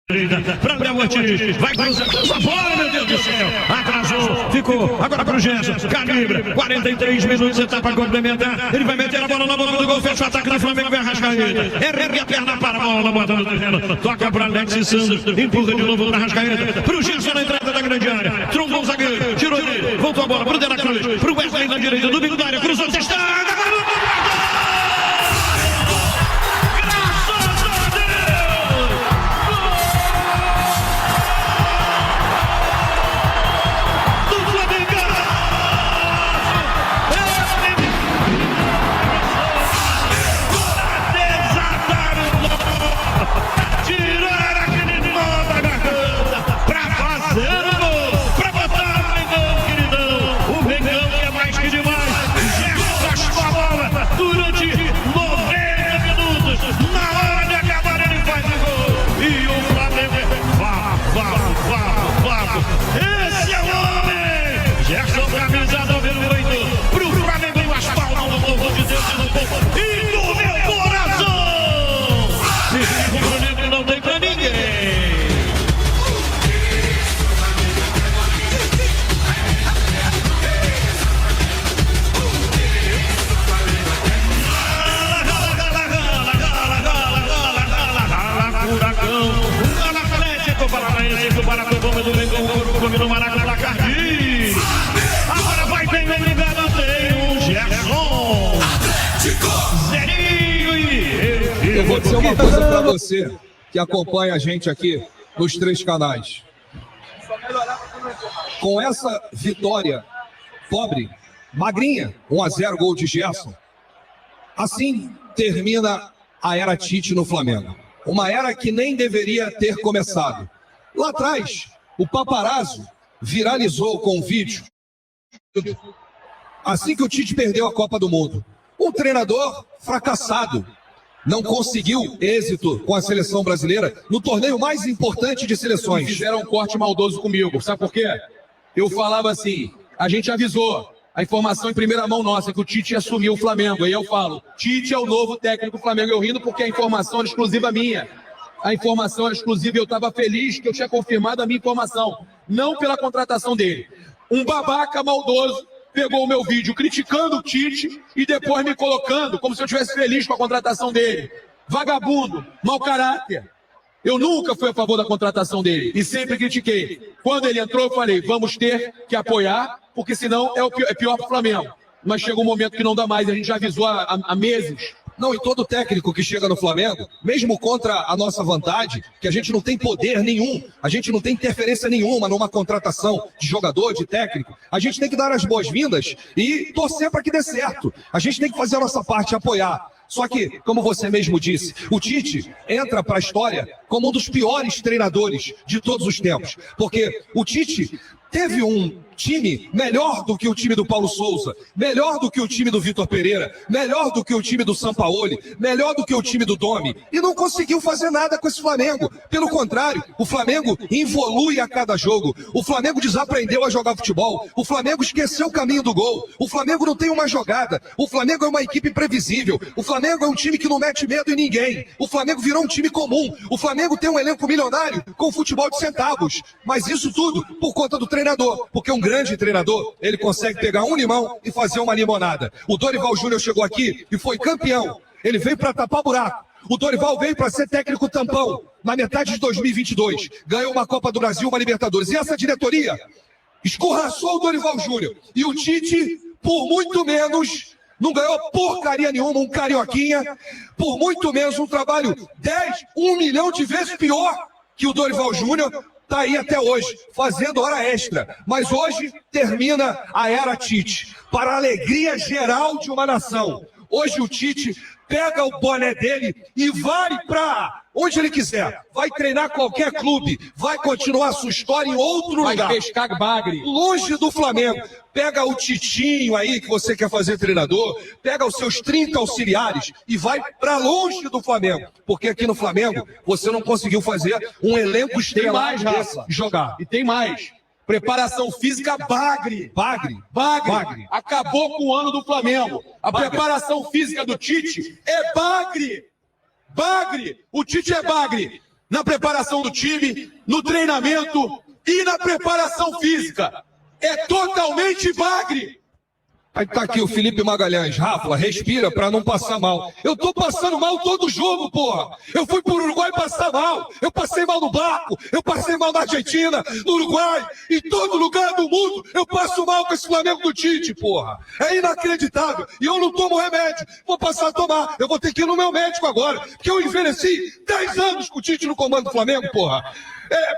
Para André Ortiz, vai cruzar essa bola, meu Deus do céu, atrasou, ficou, agora pro Gerson, Calibre, 43 minutos, etapa complementar, ele vai meter a bola na boca do gol, fecha o ataque do Flamengo, vai Arrascaeta, ergue a perna para a bola, bota no terreno, toca para Alex e Sandro, empurra de novo para Arrascaeta, pro Gerson na entrada da grande área, trombou o zagueiro, tirou dele, voltou a bola pro De La Cruz, pro Wesley na direita, do bico da área, cruzou, testada, agora vai bem ligado, tem Gerson. Zerinho e... Eu vou dizer uma coisa pra você que acompanha a gente aqui nos 3 canais. Com essa vitória pobre, magrinha, 1-0 gol de Gerson, assim termina a era Tite no Flamengo. Uma era que nem deveria ter começado. Lá atrás, o paparazzo viralizou com um vídeo assim que o Tite perdeu a Copa do Mundo. Um treinador fracassado, não conseguiu êxito com a seleção brasileira no torneio mais importante de seleções. Fizeram um corte maldoso comigo, sabe por quê? Eu falava assim, a gente avisou, a informação em primeira mão nossa, que o Tite ia assumir o Flamengo. Aí eu falo, Tite é o novo técnico do Flamengo. Eu rindo porque a informação era exclusiva minha. A informação era exclusiva e eu estava feliz que eu tinha confirmado a minha informação. Não pela contratação dele. Um babaca maldoso pegou o meu vídeo criticando o Tite e depois me colocando como se eu estivesse feliz com a contratação dele. Vagabundo, mau caráter. Eu nunca fui a favor da contratação dele e sempre critiquei. Quando ele entrou, eu falei, vamos ter que apoiar, porque senão é pior para o Flamengo. Mas chega um momento que não dá mais, a gente já avisou há meses. Não, e todo técnico que chega no Flamengo, mesmo contra a nossa vontade, que a gente não tem poder nenhum, a gente não tem interferência nenhuma numa contratação de jogador, de técnico, a gente tem que dar as boas-vindas e torcer para que dê certo. A gente tem que fazer a nossa parte, apoiar. Só que, como você mesmo disse, o Tite entra para a história como um dos piores treinadores de todos os tempos. Porque o Tite teve um time melhor do que o time do Paulo Souza, melhor do que o time do Vitor Pereira, melhor do que o time do Sampaoli, melhor do que o time do Domi, e não conseguiu fazer nada com esse Flamengo. Pelo contrário, o Flamengo evolui a cada jogo, o Flamengo desaprendeu a jogar futebol, o Flamengo esqueceu o caminho do gol, o Flamengo não tem uma jogada, o Flamengo é uma equipe previsível, o Flamengo é um time que não mete medo em ninguém, o Flamengo virou um time comum, o Flamengo tem um elenco milionário com futebol de centavos, mas isso tudo por conta do treinador, porque um grande treinador, ele consegue pegar um limão e fazer uma limonada. O Dorival Júnior chegou aqui e foi campeão. Ele veio para tapar buraco. O Dorival veio para ser técnico tampão na metade de 2022. Ganhou uma Copa do Brasil, uma Libertadores. E essa diretoria escorraçou o Dorival Júnior. E o Tite, por muito menos, não ganhou porcaria nenhuma, um carioquinha. Por muito menos, um trabalho 1 milhão de vezes pior que o Dorival Júnior. Está aí até hoje, fazendo hora extra. Mas hoje termina a era Tite, para a alegria geral de uma nação. Hoje o Tite pega o boné dele e vai para onde ele quiser. Vai treinar qualquer clube, vai continuar a sua história em outro lugar. Vai pescar bagre. Longe do Flamengo. Pega o Titinho aí que você quer fazer treinador, pega os seus 30 auxiliares e vai para longe do Flamengo. Porque aqui no Flamengo você não conseguiu fazer um elenco estelar jogar. E tem mais. Preparação física bagre. Bagre. Acabou com o ano do Flamengo. A preparação física do Tite é bagre. O Tite é bagre. na preparação do time, no treinamento e na preparação física. É totalmente bagre. Aí tá aqui o Felipe Magalhães. Rafa, respira pra não passar mal. Eu tô passando mal todo jogo, porra. Eu fui pro Uruguai passar mal. Eu passei mal no barco. Eu passei mal na Argentina, no Uruguai. Em todo lugar do mundo eu passo mal com esse Flamengo do Tite, porra. É inacreditável. E eu não tomo remédio. Vou passar a tomar. Eu vou ter que ir no meu médico agora. Porque eu envelheci 10 anos com o Tite no comando do Flamengo, porra.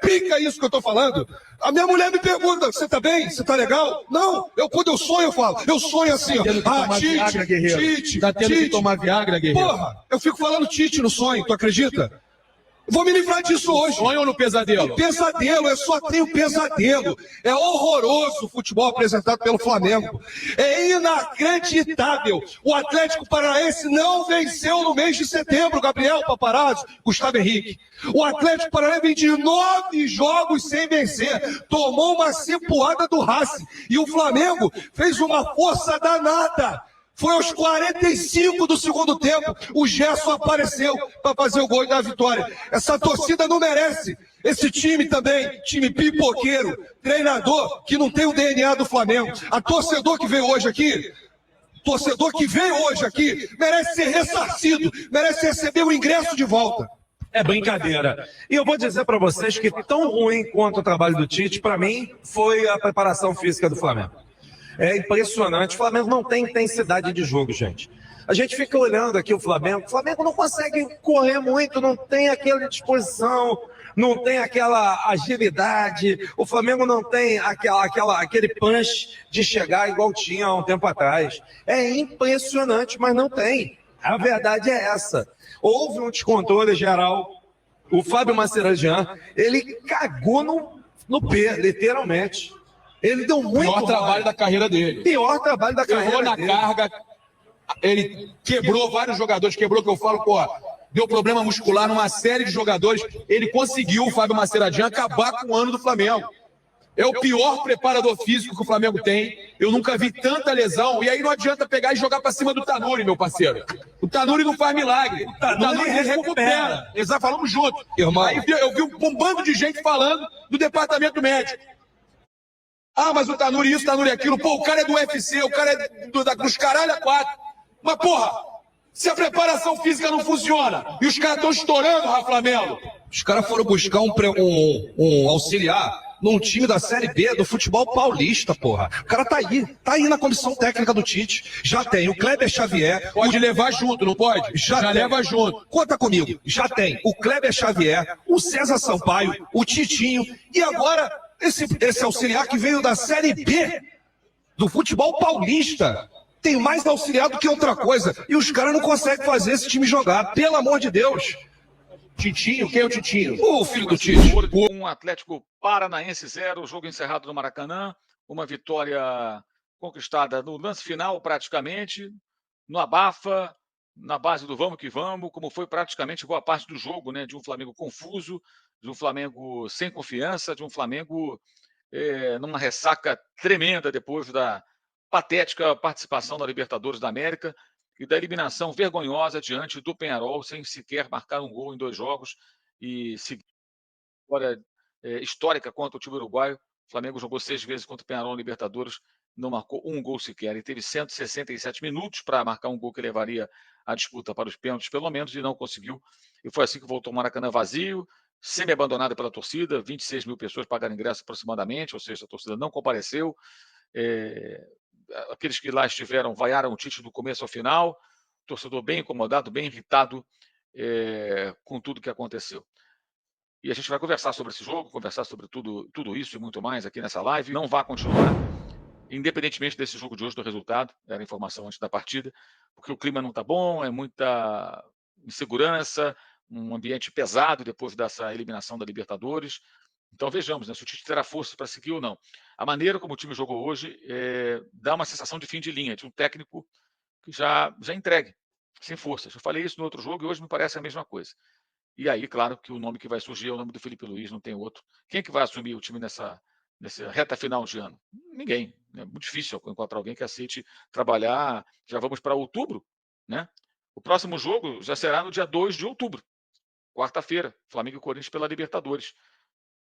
Pica isso que eu tô falando. A minha mulher me pergunta, você tá bem? Você tá legal? Não, quando eu sonho, eu falo. Eu sonho assim, ó. Tite. Tá tendo que tomar Viagra, guerreiro. Porra, eu fico falando Tite no sonho, tu acredita? Vou me livrar disso hoje. Sonho ou no pesadelo? No pesadelo, eu só tenho pesadelo. É horroroso o futebol apresentado pelo Flamengo. É inacreditável. O Atlético Paranaense não venceu no mês de setembro, Gabriel Paparazzo, Gustavo Henrique. O Atlético Paranaense vem de 9 jogos sem vencer. Tomou uma cipuada do Racing. E o Flamengo fez uma força danada. Foi aos 45 do segundo tempo, o Gerson apareceu para fazer o gol da vitória. Essa torcida não merece. Esse time também, time pipoqueiro, treinador que não tem o DNA do Flamengo. A torcedor que veio hoje aqui, merece ser ressarcido, merece receber o ingresso de volta. É brincadeira. E eu vou dizer para vocês que tão ruim quanto o trabalho do Tite, para mim, foi a preparação física do Flamengo. É impressionante. O Flamengo não tem intensidade de jogo, gente. A gente fica olhando aqui o Flamengo não consegue correr muito, não tem aquela disposição, não tem aquela agilidade. O Flamengo não tem aquele punch de chegar igual tinha há um tempo atrás. É impressionante, mas não tem. A verdade é essa. Houve um descontrole geral. O Fábio Mascherano, ele cagou no pé, literalmente. Ele deu muito Pior trabalho da carreira dele. Pior trabalho da carreira Errou na dele. carga, ele quebrou vários jogadores, que eu falo, pô, deu problema muscular numa série de jogadores. Ele conseguiu, o Fábio Mascherano, acabar com o ano do Flamengo. É o pior preparador físico que o Flamengo tem. Eu nunca vi tanta lesão. E aí não adianta pegar e jogar pra cima do Tanuri, meu parceiro. O Tanuri não faz milagre. O Tanuri recupera. Eles já falamos junto. Irmão. Aí eu vi um bando de gente falando do departamento médico. Ah, mas o Tanuri isso, o Tanuri aquilo. Pô, o cara é do UFC, o cara é dos caralho a 4. Mas, porra, se a preparação física não funciona e os caras estão estourando, Rafa Melo. Os caras foram buscar um auxiliar num time da Série B do futebol paulista, porra. O cara tá aí na comissão técnica do Tite. Já tem o Kleber Xavier. Pode levar junto, não pode? Já leva junto. Conta comigo. Já tem o Kleber Xavier, o César Sampaio, o Titinho e agora esse auxiliar que veio da Série B do futebol paulista. Tem mais auxiliar do que outra coisa. E os caras não conseguem fazer esse time jogar. Pelo amor de Deus. Titinho? Quem é o Titinho? O filho do Tite. Um Atlético Paranaense 0, jogo encerrado no Maracanã, uma vitória conquistada no lance final praticamente, no abafa, na base do vamos que vamos, como foi praticamente boa parte do jogo, né? De um Flamengo confuso, de um Flamengo sem confiança, de um Flamengo numa ressaca tremenda depois da patética participação na Libertadores da América e da eliminação vergonhosa diante do Peñarol, sem sequer marcar um gol em 2 jogos e seguir vitória histórica contra o time uruguaio. O Flamengo jogou 6 vezes contra o Peñarol na Libertadores, não marcou um gol sequer. Ele teve 167 minutos para marcar um gol que levaria a disputa para os pênaltis, pelo menos, e não conseguiu. E foi assim que voltou o Maracanã vazio, semi-abandonado pela torcida, 26 mil pessoas pagaram ingresso aproximadamente, ou seja, a torcida não compareceu. Aqueles que lá estiveram vaiaram o Tite do começo ao final, torcedor bem incomodado, bem irritado com tudo que aconteceu. E a gente vai conversar sobre esse jogo, conversar sobre tudo isso e muito mais aqui nessa live. Não vai continuar, independentemente desse jogo de hoje, do resultado, era a informação antes da partida, porque o clima não está bom, é muita insegurança, um ambiente pesado depois dessa eliminação da Libertadores. Então vejamos, né, se o Tite terá força para seguir ou não. A maneira como o time jogou hoje dá uma sensação de fim de linha, de um técnico que já entregue, sem forças. Eu falei isso no outro jogo e hoje me parece a mesma coisa. E aí, claro, que o nome que vai surgir é o nome do Felipe Luiz, não tem outro. Quem é que vai assumir o time nessa reta final de ano? Ninguém. É muito difícil encontrar alguém que aceite trabalhar. Já vamos para outubro, né? O próximo jogo já será no dia 2 de outubro. quarta-feira, Flamengo e Corinthians pela Libertadores.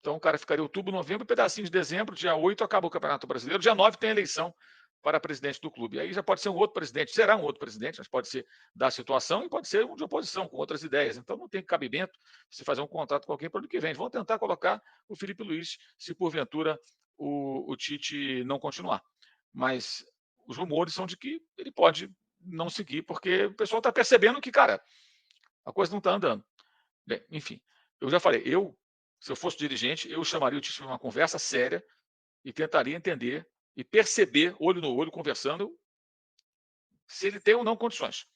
Então, o cara ficaria outubro, novembro, pedacinho de dezembro, dia 8 acaba o Campeonato Brasileiro, dia 9 tem a eleição para presidente do clube. Aí já pode ser um outro presidente, será um outro presidente, mas pode ser da situação e pode ser um de oposição, com outras ideias. Então, não tem cabimento você fazer um contrato com alguém para o ano que vem. Vão tentar colocar o Felipe Luiz, se porventura o Tite não continuar. Mas os rumores são de que ele pode não seguir, porque o pessoal está percebendo que, cara, a coisa não está andando. Bem, enfim, eu já falei, se eu fosse dirigente, eu chamaria o Tite para uma conversa séria e tentaria entender e perceber, olho no olho, conversando, se ele tem ou não condições.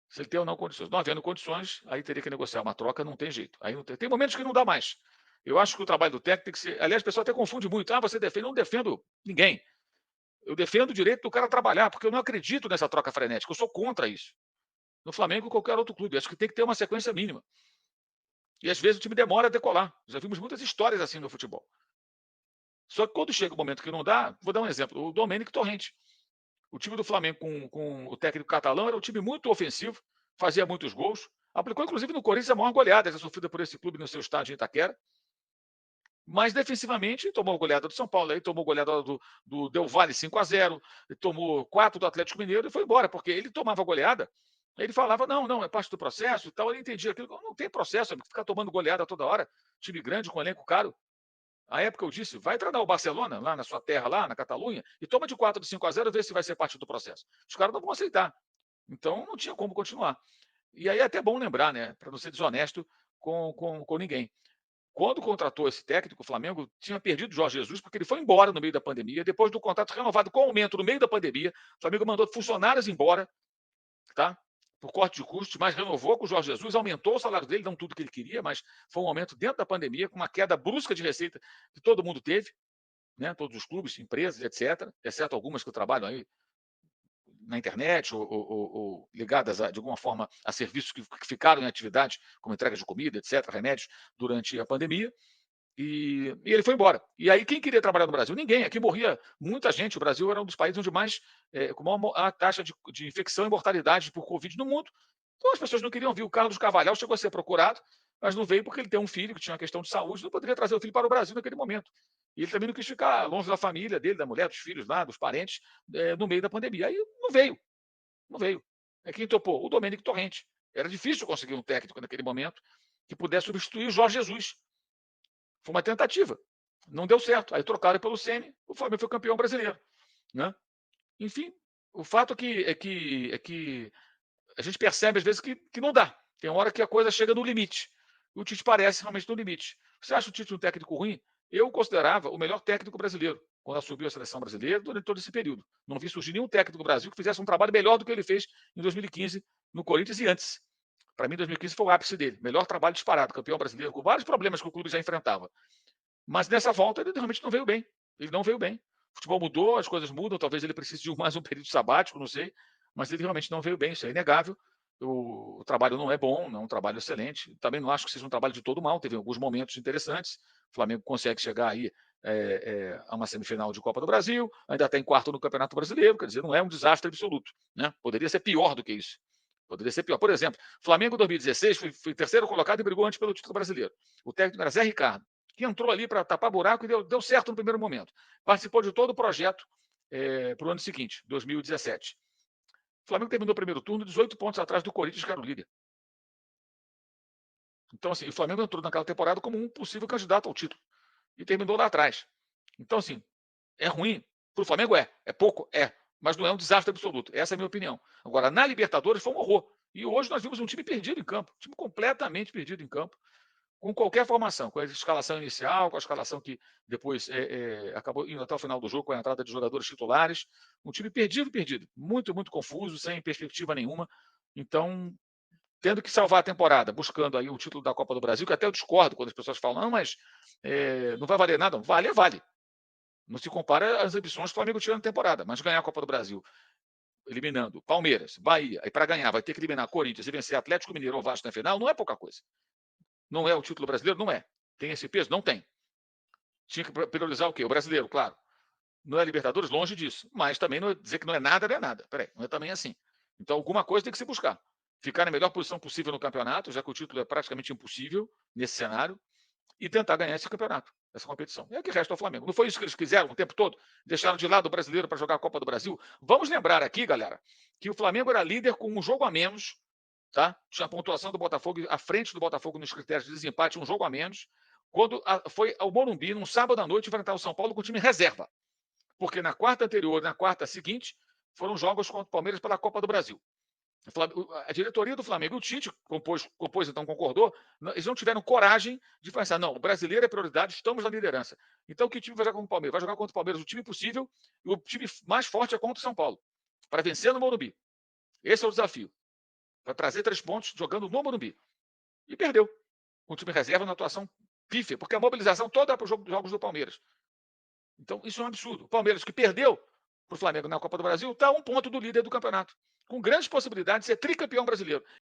Se ele tem ou não condições. Não havendo condições, aí teria que negociar uma troca, não tem jeito. Aí não tem. Tem momentos que não dá mais. Eu acho que o trabalho do técnico tem que ser. Aliás, o pessoal até confunde muito. Ah, você defende. Eu não defendo ninguém. Eu defendo o direito do cara trabalhar, porque eu não acredito nessa troca frenética. Eu sou contra isso. No Flamengo ou qualquer outro clube. Acho que tem que ter uma sequência mínima. E às vezes o time demora a decolar. Já vimos muitas histórias assim no futebol. Só que quando chega o momento que não dá, vou dar um exemplo, o Domênico Torrente. O time do Flamengo com o técnico catalão era um time muito ofensivo, fazia muitos gols, aplicou inclusive no Corinthians a maior goleada já sofrida por esse clube no seu estádio em Itaquera, mas defensivamente tomou goleada do São Paulo, aí tomou goleada do Del Valle 5-0, tomou 4 do Atlético Mineiro e foi embora, porque ele tomava goleada, ele falava, não, é parte do processo e tal, ele entendia aquilo, não tem processo, ficar tomando goleada toda hora, time grande com elenco caro. À época eu disse, vai treinar o Barcelona, lá na sua terra, lá na Catalunha, e toma de 4 de 5-0 e vê se vai ser parte do processo. Os caras não vão aceitar. Então não tinha como continuar. E aí é até bom lembrar, né, para não ser desonesto com ninguém. Quando contratou esse técnico, o Flamengo tinha perdido o Jorge Jesus, porque ele foi embora no meio da pandemia, depois do contrato renovado com aumento no meio da pandemia, o Flamengo mandou funcionários embora, tá? Por corte de custos, mas renovou com o Jorge Jesus, aumentou o salário dele, não tudo que ele queria, mas foi um aumento dentro da pandemia, com uma queda brusca de receita que todo mundo teve, né? Todos os clubes, empresas, etc., exceto algumas que trabalham aí na internet ou ligadas, de alguma forma, a serviços que ficaram em atividade, como entrega de comida, etc., remédios, durante a pandemia. E ele foi embora. E aí, quem queria trabalhar no Brasil? Ninguém. Aqui morria muita gente. O Brasil era um dos países onde mais, com maior taxa de infecção e mortalidade por Covid no mundo. Então, as pessoas não queriam vir. O Carlos Carvalhal chegou a ser procurado, mas não veio porque ele tem um filho que tinha uma questão de saúde, não poderia trazer o filho para o Brasil naquele momento. E ele também não quis ficar longe da família dele, da mulher, dos filhos lá, dos parentes, no meio da pandemia. Aí não veio. Não veio. É quem topou? O Domênico Torrente. Era difícil conseguir um técnico naquele momento que pudesse substituir o Jorge Jesus. Foi uma tentativa. Não deu certo. Aí trocaram pelo Ceni, o Flamengo foi campeão brasileiro. Né? Enfim, o fato é que a gente percebe, às vezes, que não dá. Tem hora que a coisa chega no limite. E o Tite parece realmente no limite. Você acha o Tite um técnico ruim? Eu considerava o melhor técnico brasileiro, quando assumiu a seleção brasileira, durante todo esse período. Não vi surgir nenhum técnico do Brasil que fizesse um trabalho melhor do que ele fez em 2015 no Corinthians e antes. Para mim, 2015 foi o ápice dele. Melhor trabalho disparado, campeão brasileiro, com vários problemas que o clube já enfrentava. Mas nessa volta ele realmente não veio bem. Ele não veio bem. O futebol mudou, as coisas mudam, talvez ele precise de mais um período sabático, não sei. Mas ele realmente não veio bem, isso é inegável. O trabalho não é bom, não é um trabalho excelente. Também não acho que seja um trabalho de todo mal. Teve alguns momentos interessantes. O Flamengo consegue chegar aí a uma semifinal de Copa do Brasil, ainda está em quarto no Campeonato Brasileiro, quer dizer, não é um desastre absoluto. Né? Poderia ser pior do que isso. Poderia ser pior. Por exemplo, Flamengo 2016 foi terceiro colocado e brigou antes pelo título brasileiro. O técnico era Zé Ricardo, que entrou ali para tapar buraco e deu certo no primeiro momento. Participou de todo o projeto para o ano seguinte, 2017. O Flamengo terminou o primeiro turno 18 pontos atrás do Corinthians, que era o líder. Então, assim, o Flamengo entrou naquela temporada como um possível candidato ao título. E terminou lá atrás. Então, assim, é ruim. Para o Flamengo é pouco, mas não é um desastre absoluto. Essa é a minha opinião. Agora, na Libertadores foi um horror. E hoje nós vimos um time perdido em campo. Um time completamente perdido em campo. Com qualquer formação. Com a escalação inicial, com a escalação que depois acabou indo até o final do jogo, com a entrada de jogadores titulares. Um time perdido. Muito, muito confuso, sem perspectiva nenhuma. Então, tendo que salvar a temporada, buscando aí o título da Copa do Brasil, que até eu discordo quando as pessoas falam, não, mas não vai valer nada. Vale. Não se compara às ambições que o Flamengo tinha na temporada, mas ganhar a Copa do Brasil, eliminando Palmeiras, Bahia, aí para ganhar vai ter que eliminar Corinthians e vencer Atlético Mineiro ou Vasco na final, não é pouca coisa. Não é o título brasileiro? Não é. Tem esse peso? Não tem. Tinha que priorizar o quê? O brasileiro, claro. Não é Libertadores? Longe disso. Mas também não é dizer que não é nada, não é nada. Peraí, não é também assim. Então alguma coisa tem que se buscar. ficar na melhor posição possível no campeonato, já que o título é praticamente impossível nesse cenário, e tentar ganhar esse campeonato, essa competição. É o que resta ao Flamengo. Não foi isso que eles quiseram o tempo todo? Deixaram de lado o brasileiro para jogar a Copa do Brasil? Vamos lembrar aqui, galera, que o Flamengo era líder com um jogo a menos, tá? Tinha a pontuação do Botafogo à frente do Botafogo nos critérios de desempate, um jogo a menos, quando foi ao Morumbi, num sábado à noite, enfrentar o São Paulo com o time reserva. Porque na quarta anterior, na quarta seguinte, foram jogos contra o Palmeiras pela Copa do Brasil. A diretoria do Flamengo e o Tite compôs, então concordou, eles não tiveram coragem de pensar, não, o brasileiro é prioridade, estamos na liderança. Então, que time vai jogar contra o Palmeiras? Vai jogar contra o Palmeiras o time possível, e o time mais forte é contra o São Paulo, para vencer no Morumbi. Esse é o desafio. Para trazer 3 pontos jogando no Morumbi. E perdeu. O time reserva na atuação pífia, porque a mobilização toda era para os jogos do Palmeiras. Então, isso é um absurdo. O Palmeiras, que perdeu para o Flamengo na Copa do Brasil, está a 1 ponto do líder do campeonato, com grandes possibilidades de ser tricampeão brasileiro.